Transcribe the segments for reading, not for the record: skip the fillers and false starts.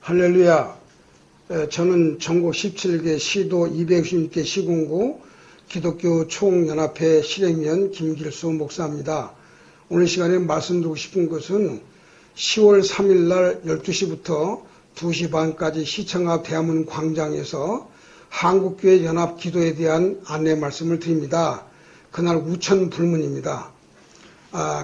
할렐루야. 저는 전국 17개 시도 266개 시군구 기독교 총연합회 실행위원 김길수 목사입니다. 오늘 시간에 말씀드리고 싶은 것은 10월 3일 날 12시부터 2시 반까지 시청 앞 대한문 광장에서 한국교회 연합 기도에 대한 안내 말씀을 드립니다. 그날 우천 불문입니다.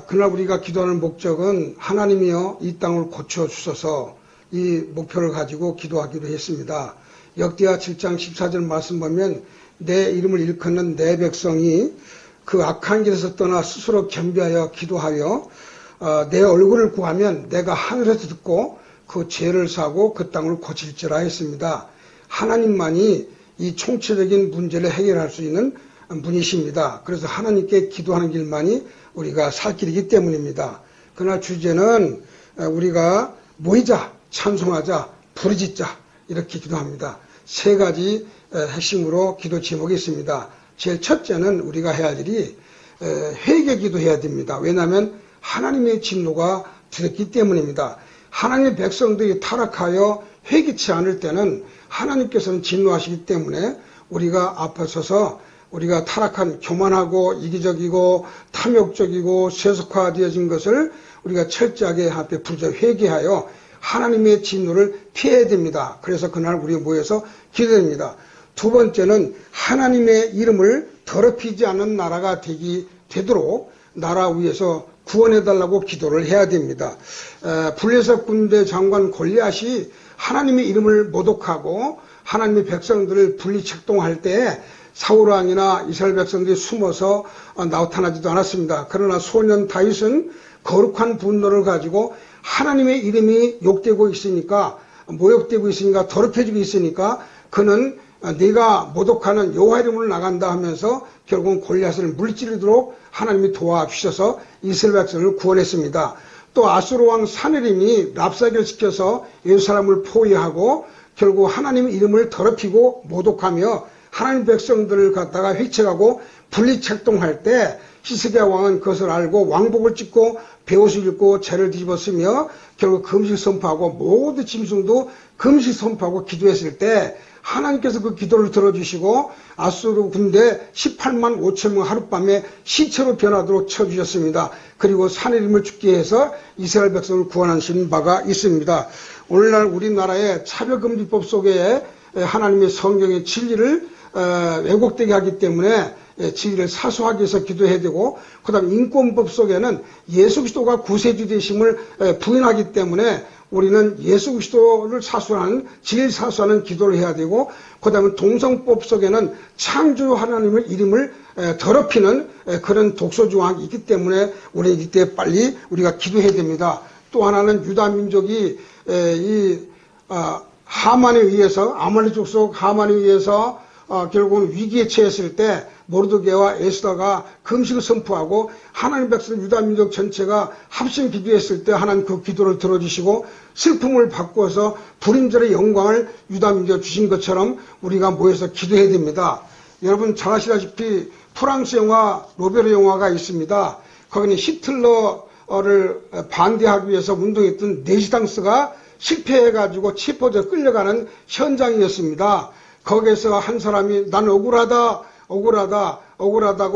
그날 우리가 기도하는 목적은 하나님이여 이 땅을 고쳐주소서 이 목표를 가지고 기도하기로 했습니다. 역대하 7장 14절 말씀 보면 내 이름을 일컫는 내 백성이 그 악한 길에서 떠나 스스로 겸비하여 기도하여 내 얼굴을 구하면 내가 하늘에서 듣고 그 죄를 사고 그 땅을 고칠지라 했습니다. 하나님만이 이 총체적인 문제를 해결할 수 있는 분이십니다. 그래서 하나님께 기도하는 길만이 우리가 살 길이기 때문입니다. 그러나 주제는 우리가 모이자, 찬송하자, 부르짖자 이렇게 기도합니다. 세 가지 핵심으로 기도 제목이 있습니다. 제일 첫째는 우리가 해야 할 일이 회개 기도해야 됩니다. 왜냐하면 하나님의 진노가 두렵기 때문입니다. 하나님의 백성들이 타락하여 회개치 않을 때는 하나님께서는 진노하시기 때문에 우리가 앞에 서서 우리가 타락한 교만하고 이기적이고 탐욕적이고 세속화되어진 것을 우리가 철저하게 앞에 부르짖어 회개하여 하나님의 진노를 피해야 됩니다. 그래서 그날 우리 모여서 기도합니다. 두 번째는 하나님의 이름을 더럽히지 않는 나라가 되도록 나라 위에서 구원해달라고 기도를 해야 됩니다. 블레셋 군대 장관 골리앗이 하나님의 이름을 모독하고 하나님의 백성들을 분리책동할 때 사울 왕이나 이스라엘 백성들이 숨어서 나타나지도 않았습니다. 그러나 소년 다윗은 거룩한 분노를 가지고 하나님의 이름이 욕되고 있으니까 모욕되고 있으니까 더럽혀지고 있으니까 그는 네가 모독하는 여호와 이름으로 나간다 하면서 결국은 골리앗을 물리치도록 하나님이 도와주셔서 이스라엘 백성을 구원했습니다. 또 아수르 왕 사네림이 랍사게를 시켜서 예루살렘을 포위하고 결국 하나님의 이름을 더럽히고 모독하며 하나님 백성들을 갖다가 휘책하고 분리책동할 때 히스기야 왕은 그것을 알고 왕복을 찢고 베옷을 입고 죄를 뒤집었으며 결국 금식 선포하고 모든 짐승도 금식 선포하고 기도했을 때 하나님께서 그 기도를 들어주시고 아수르 군대 18만 5천 명 하룻밤에 시체로 변하도록 쳐주셨습니다. 그리고 사내림을 죽게 해서 이스라엘 백성을 구원하신 바가 있습니다. 오늘날 우리나라의 차별금지법 속에 하나님의 성경의 진리를 왜곡되게 하기 때문에 진리를 사수하기 위해서 기도해야 되고, 그 다음에 인권법 속에는 예수 그리스도가 구세주 되심을 부인하기 때문에 우리는 예수 그리스도를 사수하는, 진리를 사수하는 기도를 해야 되고, 그 다음에 동성법 속에는 창조 하나님의 이름을 더럽히는 그런 독소조항이 있기 때문에 우리는 이때 빨리 우리가 기도해야 됩니다. 또 하나는 유다 민족이 하만에 의해서, 아말렉 족속 하만에 의해서 결국은 위기에 처했을 때 모르드게와 에스더가 금식을 선포하고 하나님 백성 유다 민족 전체가 합심 기도했을 때 하나님 그 기도를 들어주시고 슬픔을 바꾸어서 불임절의 영광을 유다 민족에 주신 것처럼 우리가 모여서 기도해야 됩니다. 여러분 잘 아시다시피 프랑스 영화 로베르 영화가 있습니다. 거기는 히틀러를 반대하기 위해서 운동했던 레지당스가 실패해가지고 체포져 끌려가는 현장이었습니다. 거기에서 한 사람이 난 억울하다고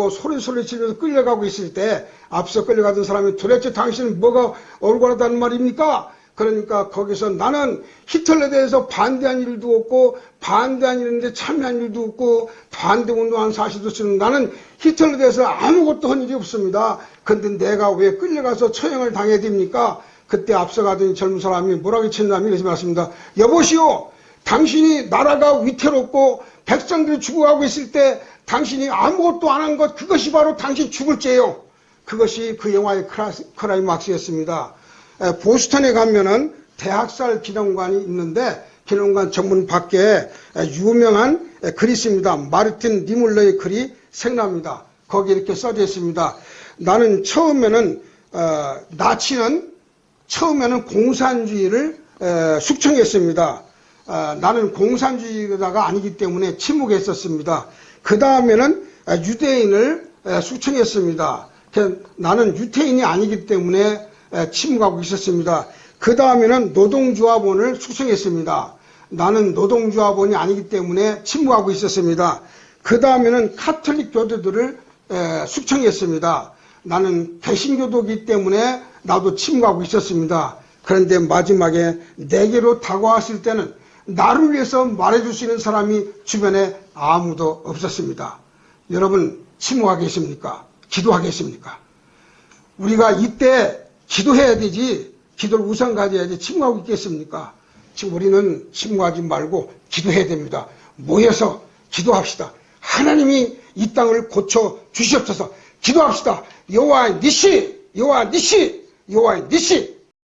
소리 치면서 끌려가고 있을 때 앞서 끌려가던 사람이 도대체 당신은 뭐가 억울하다는 말입니까? 그러니까 거기서 나는 히틀러에 대해서 반대한 일도 없고 반대한 일인데 참여한 일도 없고 반대운동한 사실도 없으면 나는 히틀러에 대해서 아무것도 한 일이 없습니다. 근데 내가 왜 끌려가서 처형을 당해야 됩니까? 그때 앞서가던 젊은 사람이 뭐라고 쳤냐면 이렇게 말씀합니다. 여보시오, 당신이 나라가 위태롭고 백성들이 죽어가고 있을 때 당신이 아무것도 안 한 것, 그것이 바로 당신 죽을 죄요. 그것이 그 영화의 클라이막스였습니다. 보스턴에 가면은 대학살 기념관이 있는데 기념관 정문 밖에 유명한 글이 있습니다. 마르틴 니물러의 글이 생납니다. 거기에 이렇게 써져 있습니다. 나는 처음에는 나치는 처음에는 공산주의를 숙청했습니다. 나는 공산주의자가 아니기 때문에 침묵했었습니다. 그 다음에는 유대인을 숙청했습니다. 나는 유태인이 아니기 때문에 침묵하고 있었습니다. 그 다음에는 노동조합원을 숙청했습니다. 나는 노동조합원이 아니기 때문에 침묵하고 있었습니다. 그 다음에는 카톨릭 교도들을 숙청했습니다. 나는 개신교도이기 때문에 나도 침묵하고 있었습니다. 그런데 마지막에 내게로 다가왔을 때는 나를 위해서 말해줄 수 있는 사람이 주변에 아무도 없었습니다. 여러분 침묵하겠습니까? 기도하겠습니까? 우리가 이때 기도해야 되지, 기도를 우선 가져야지 침묵하고 있겠습니까? 지금 우리는 침묵하지 말고 기도해야 됩니다. 모여서 기도합시다. 하나님이 이 땅을 고쳐 주시옵소서. 기도합시다. 여호와의 니시, 여호와의 니시, 여호와의 니시.